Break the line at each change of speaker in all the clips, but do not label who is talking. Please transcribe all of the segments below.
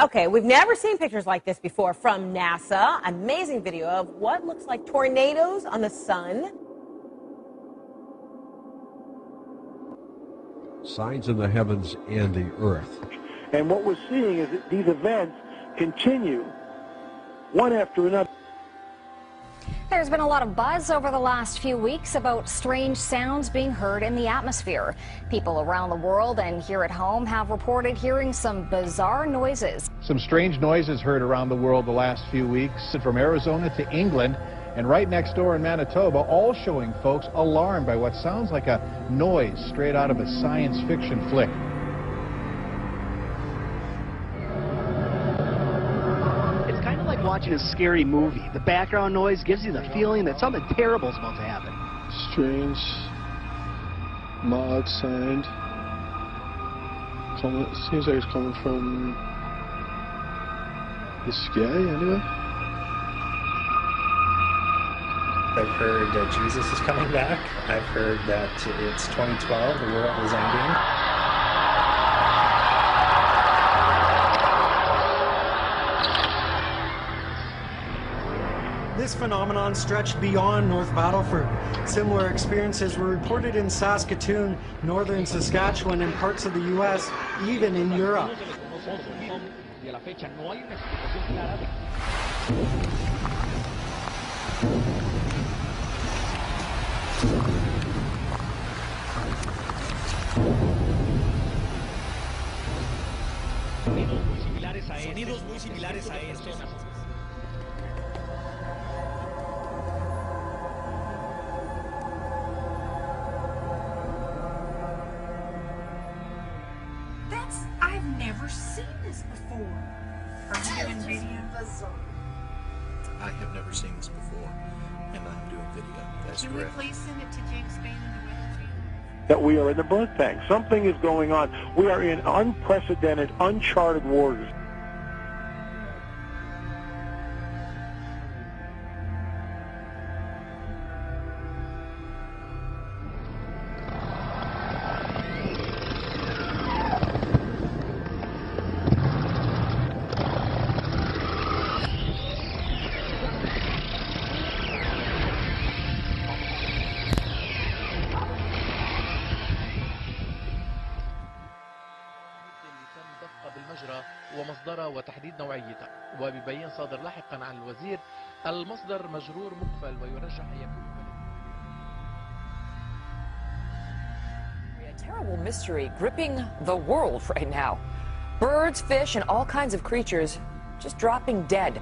Okay, we've never seen pictures like this before from NASA. Amazing video of what looks like tornadoes on the sun.
Signs in the heavens and the earth.
And what we're seeing is that these events continue one after another.
There's been a lot of buzz over the last few weeks about strange sounds being heard in the atmosphere. People around the world and here at home have reported hearing some bizarre noises.
Some strange noises heard around the world the last few weeks, from Arizona to England and right next door in Manitoba, all showing folks alarmed by what sounds like a noise straight out of a science fiction flick.
Watching a scary movie. The background noise gives you the feeling that something terrible is about to happen.
Strange, mild sound. It seems like it's coming from the sky, anyway.
I've heard that Jesus is coming back. I've heard that it's 2012, the world is ending.
This phenomenon stretched beyond North Battleford. Similar experiences were reported in Saskatoon, northern Saskatchewan, and parts of the U.S., even in Europe.
Sonidos muy similares a estos.
I've never seen this before. Are you doing video?
I have never seen this before, and I'm doing video. That's correct.
Can we please send it to Jake Spain and the Weather Channel?
That we are in the birth tank. Something is going on. We are in unprecedented, uncharted waters.
ومصدرها وتحديد نوعيتها وبيبين صادر لاحقا عن الوزير المصدر مجرور مقفل ويرجح أن يكون
A terrible mystery gripping the world right now. Birds, fish, and all kinds of creatures just dropping dead.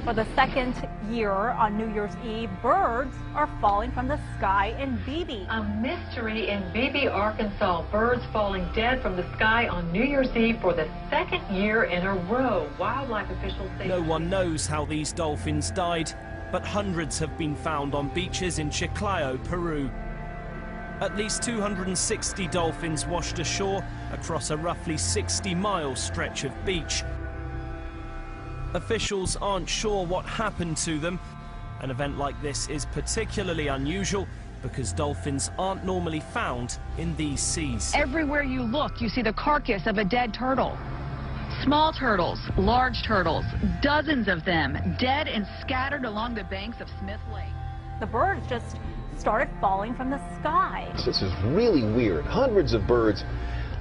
For the second year on New Year's Eve, birds are falling from the sky in Beebe.
A mystery in Beebe, Arkansas. Birds falling dead from the sky on New Year's Eve for the second year in a row. Wildlife officials say
no one knows how these dolphins died, but hundreds have been found on beaches in Chiclayo, Peru. At least 260 dolphins washed ashore across a roughly 60-mile stretch of beach. Officials aren't sure what happened to them. An event like this is particularly unusual because dolphins aren't normally found in these seas.
Everywhere you look, you see the carcass of a dead turtle. Small turtles, large turtles, dozens of them, dead and scattered along the banks of Smith Lake.
The birds just started falling from the sky.
This is really weird. Hundreds of birds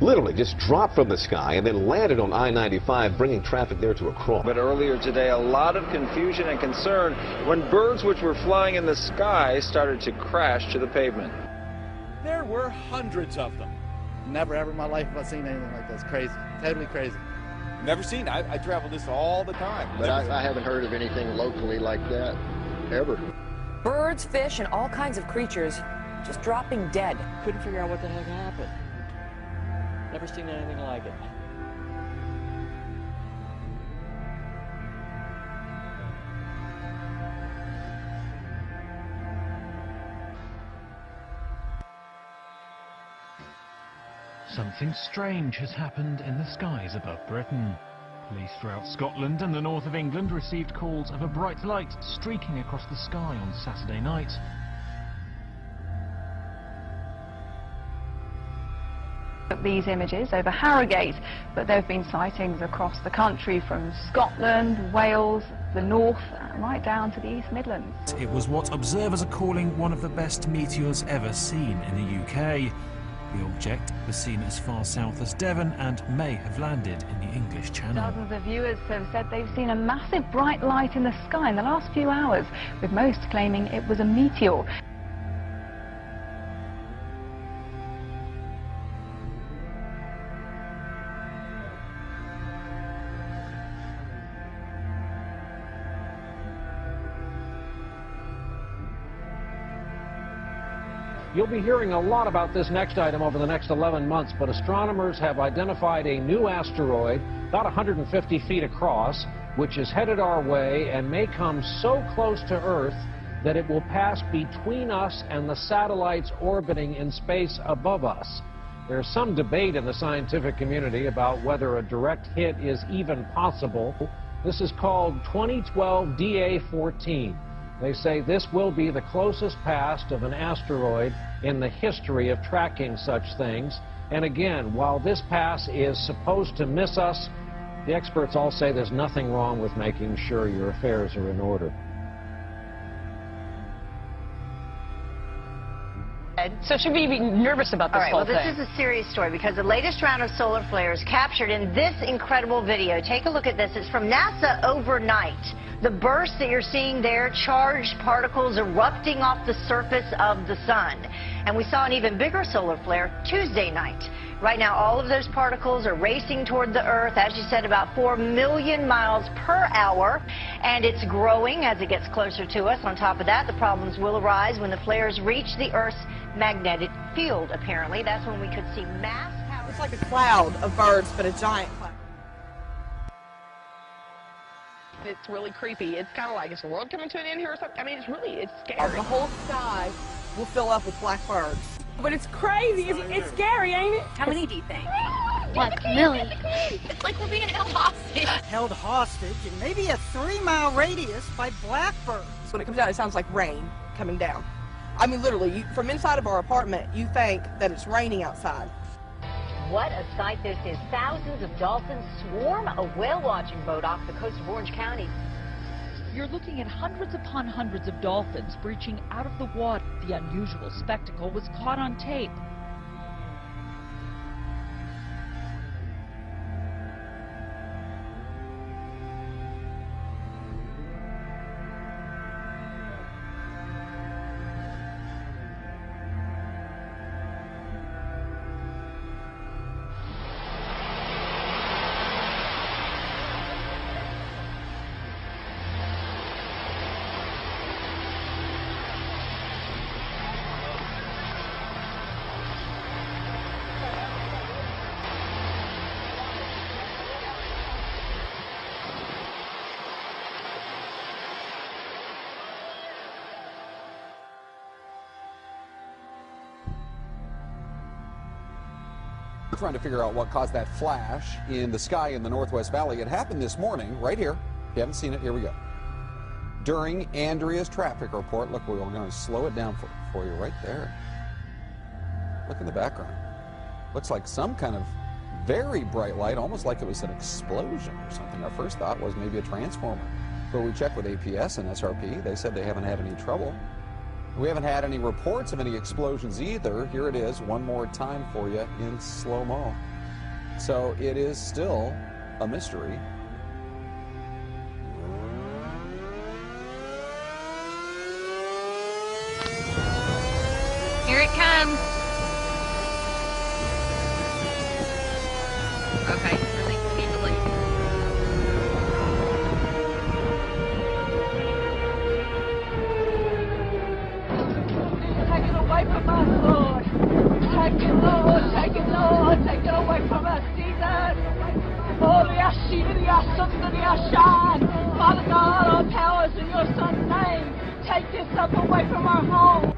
literally just dropped from the sky and then landed on I-95, bringing traffic there to a crawl.
But earlier today, a lot of confusion and concern when birds which were flying in the sky started to crash to the pavement.
There were hundreds of them.
Never ever in my life have I seen anything like this. Crazy. Totally crazy.
Never seen. I travel this all the time.
But I haven't heard of anything locally like that, ever.
Birds, fish, and all kinds of creatures just dropping dead.
Couldn't figure out what the heck happened. Never seen anything like it.
Something strange has happened in the skies above Britain. Police throughout Scotland and the north of England received calls of a bright light streaking across the sky on Saturday night.
These images over Harrogate, but there have been sightings across the country from Scotland, Wales, the north, right down to the East Midlands.
It was what observers are calling one of the best meteors ever seen in the UK. The object was seen as far south as Devon and may have landed in the English Channel.
Dozens of viewers have said they've seen a massive bright light in the sky in the last few hours, with most claiming it was a meteor.
You'll be hearing a lot about this next item over the next 11 months, but astronomers have identified a new asteroid about 150 feet across, which is headed our way and may come so close to Earth that it will pass between us and the satellites orbiting in space above us. There's some debate in the scientific community about whether a direct hit is even possible. This is called 2012 DA14. They say this will be the closest pass of an asteroid in the history of tracking such things. And again, while this pass is supposed to miss us, the experts all say there's nothing wrong with making sure your affairs are in order.
So should we be nervous about this whole thing?
Well, this is a serious story because the latest round of solar flares captured in this incredible video. Take a look at this. It's from NASA overnight. The burst that you're seeing there, charged particles erupting off the surface of the sun. And we saw an even bigger solar flare Tuesday night. Right now, all of those particles are racing toward the Earth, as you said, about 4 million miles per hour. And it's growing as it gets closer to us. On top of that, the problems will arise when the flares reach the Earth's magnetic field, apparently. That's when we could see mass power.
It's like a cloud of birds, but a giant cloud.
It's really creepy. It's kind of like, is the world coming to an end here or something? I mean, it's scary.
The whole sky will fill up with black birds. But it's crazy. It's scary, ain't it?
How many do you think?
Like a million. It's like we're being held hostage.
Held hostage in maybe a 3-mile radius by blackbirds.
When it comes down, it sounds like rain coming down. I mean, literally, from inside of our apartment, you think that it's raining outside.
What a sight this is. Thousands of dolphins swarm a whale-watching boat off the coast of Orange County.
You're looking at hundreds upon hundreds of dolphins breaching out of the water. The unusual spectacle was caught on tape.
Trying to figure out what caused that flash in the sky in the Northwest Valley. It happened this morning, right here. If you haven't seen it, here we go. During Andrea's traffic report, look, we're going to slow it down for you right there. Look in the background. Looks like some kind of very bright light, almost like it was an explosion or something. Our first thought was maybe a transformer. But we checked with APS and SRP. They said they haven't had any trouble. We haven't had any reports of any explosions either. Here it is one more time for you in slow-mo. So it is still a mystery.
Here it comes. Okay, release immediately.
Take it away from us, Lord. Take it, Lord. Take it, Lord. Take it away from us, Jesus. Father God, all powers in your Son's name. Take this up away from our home.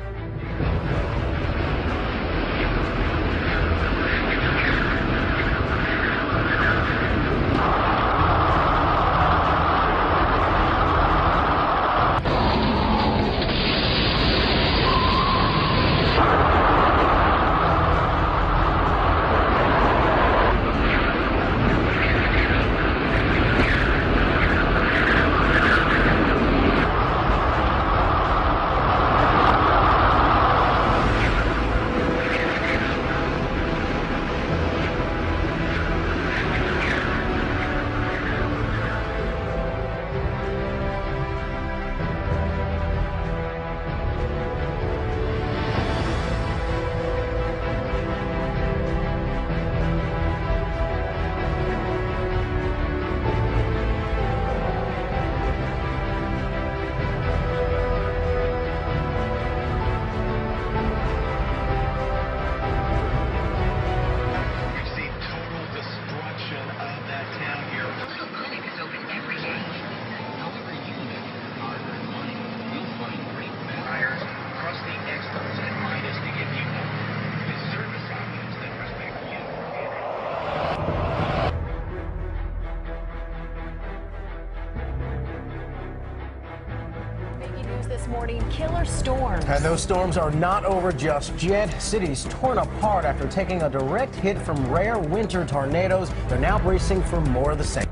morning, killer storms.
And those storms are not over just yet. Cities torn apart after taking a direct hit from rare winter tornadoes. They're now bracing for more of the same.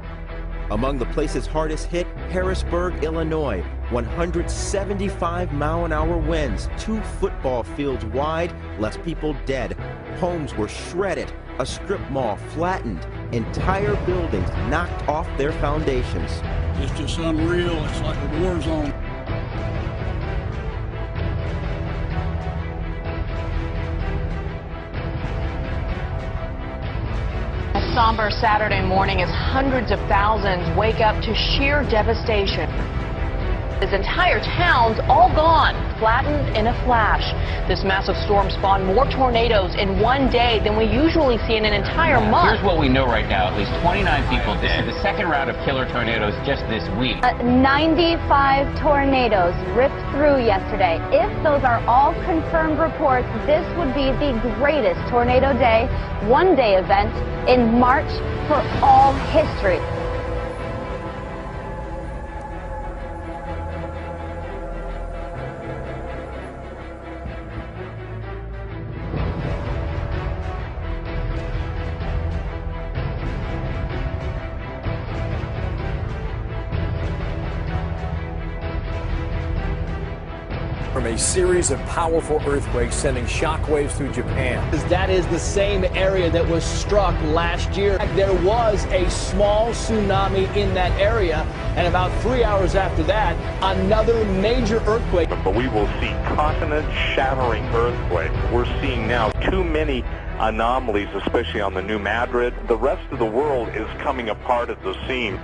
Among the places hardest hit, Harrisburg, Illinois. 175-mile-an-hour winds, 2 football fields wide, left people dead. Homes were shredded, a strip mall flattened, entire buildings knocked off their foundations.
It's just unreal. It's like a war zone.
A somber Saturday morning as hundreds of thousands wake up to sheer devastation. His entire town's all gone, flattened in a flash. This massive storm spawned more tornadoes in one day than we usually see in an entire month.
Here's what we know right now. At least 29 people dead. This is the second round of killer tornadoes just this week.
95 tornadoes ripped through yesterday. If those are all confirmed reports, this would be the greatest tornado day, one-day event in March for all history.
From a series of powerful earthquakes sending shockwaves through Japan.
That is the same area that was struck last year. There was a small tsunami in that area, and about 3 hours after that, another major earthquake.
But we will see continent-shattering earthquakes. We're seeing now too many anomalies, especially on the New Madrid. The rest of the world is coming apart at the seams.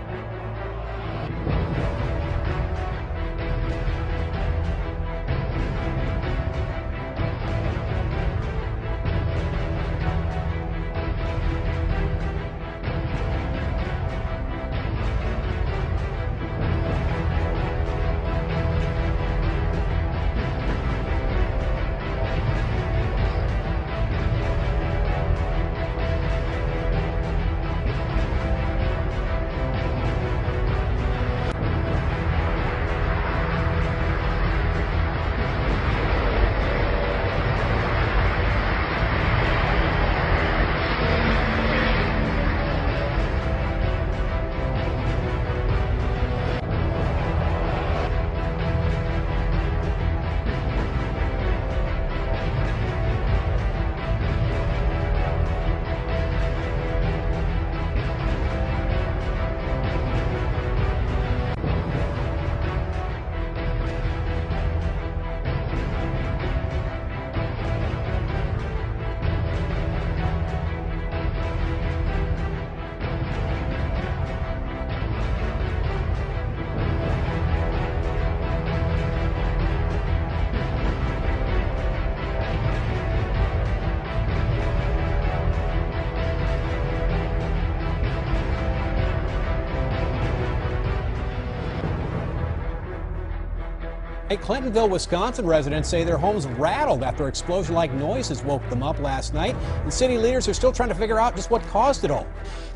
Clintonville, Wisconsin residents say their homes rattled after explosion-like noises woke them up last night, and city leaders are still trying to figure out just what caused it all.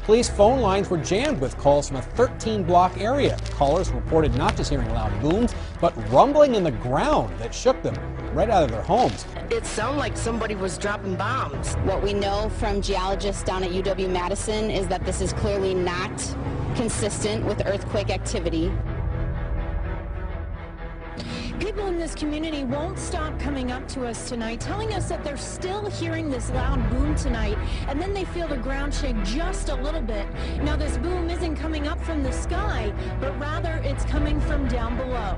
Police phone lines were jammed with calls from a 13-block area. Callers reported not just hearing loud booms, but rumbling in the ground that shook them right out of their homes.
It sounded like somebody was dropping bombs.
What we know from geologists down at UW-Madison is that this is clearly not consistent with earthquake activity.
People in this community won't stop coming up to us tonight, telling us that they're still hearing this loud boom tonight, and then they feel the ground shake just a little bit. Now, this boom isn't coming up from the sky, but rather it's coming from down below.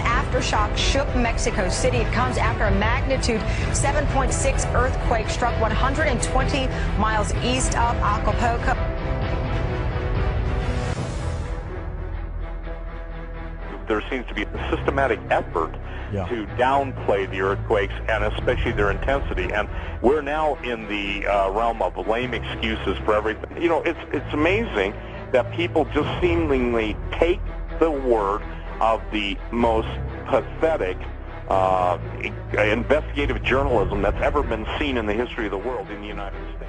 Aftershock shook Mexico City. It comes after a magnitude 7.6 earthquake struck 120 miles east of Acapulco.
There seems to be a systematic effort to downplay the earthquakes and especially their intensity. And We're now in the realm of lame excuses for everything. You know, it's amazing that people just seemingly take the word of the most pathetic investigative journalism that's ever been seen in the history of the world in the United States.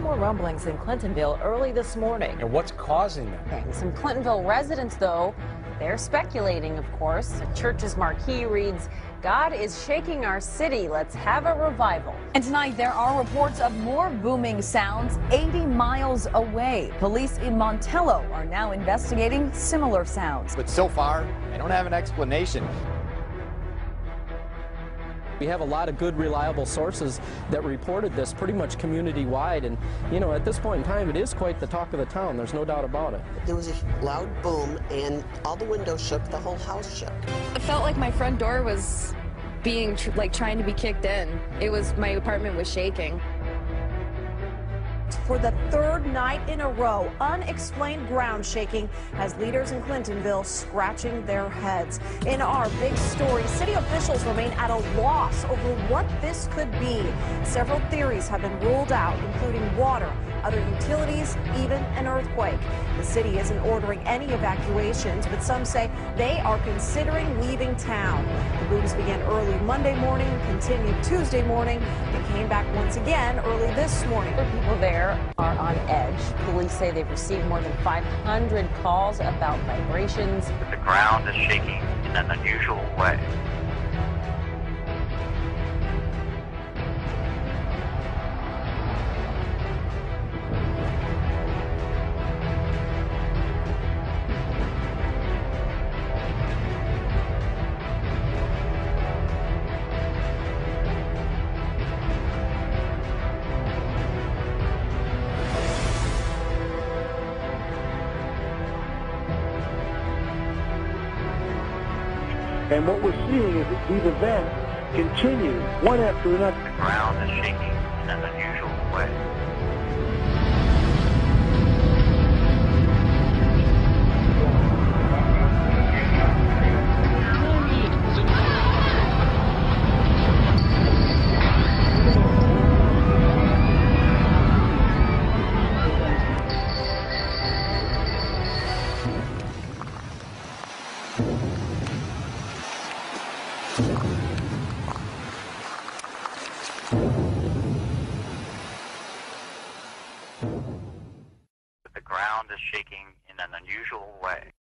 More rumblings in Clintonville early this morning.
And what's causing them?
Okay, some Clintonville residents, though, they're speculating, of course. The church's marquee reads, "God is shaking our city. Let's have a revival."
And tonight there are reports of more booming sounds 80 miles away. Police in Montello are now investigating similar sounds.
But so far, they don't have an explanation.
We have a lot of good, reliable sources that reported this pretty much community-wide, and, you know, at this point in time, it is quite the talk of the town. There's no doubt about it.
There was a loud boom, and all the windows shook, the whole house shook.
It felt like my front door was being, trying to be kicked in. My apartment was shaking.
For the third night in a row, unexplained ground shaking has leaders in Clintonville scratching their heads. In our big story, city officials remain at a loss over what this could be. Several theories have been ruled out, including water, other utilities, even an earthquake. The city isn't ordering any evacuations, but some say they are considering leaving town. The booms began early Monday morning, continued Tuesday morning, and came back once again early this morning. People there are on edge. Police say they've received more than 500 calls about vibrations.
The ground is shaking in an unusual way.
And what we're seeing is that these events continue, one after another.
The ground is shaking in an unusual way. The ground is shaking in an unusual way.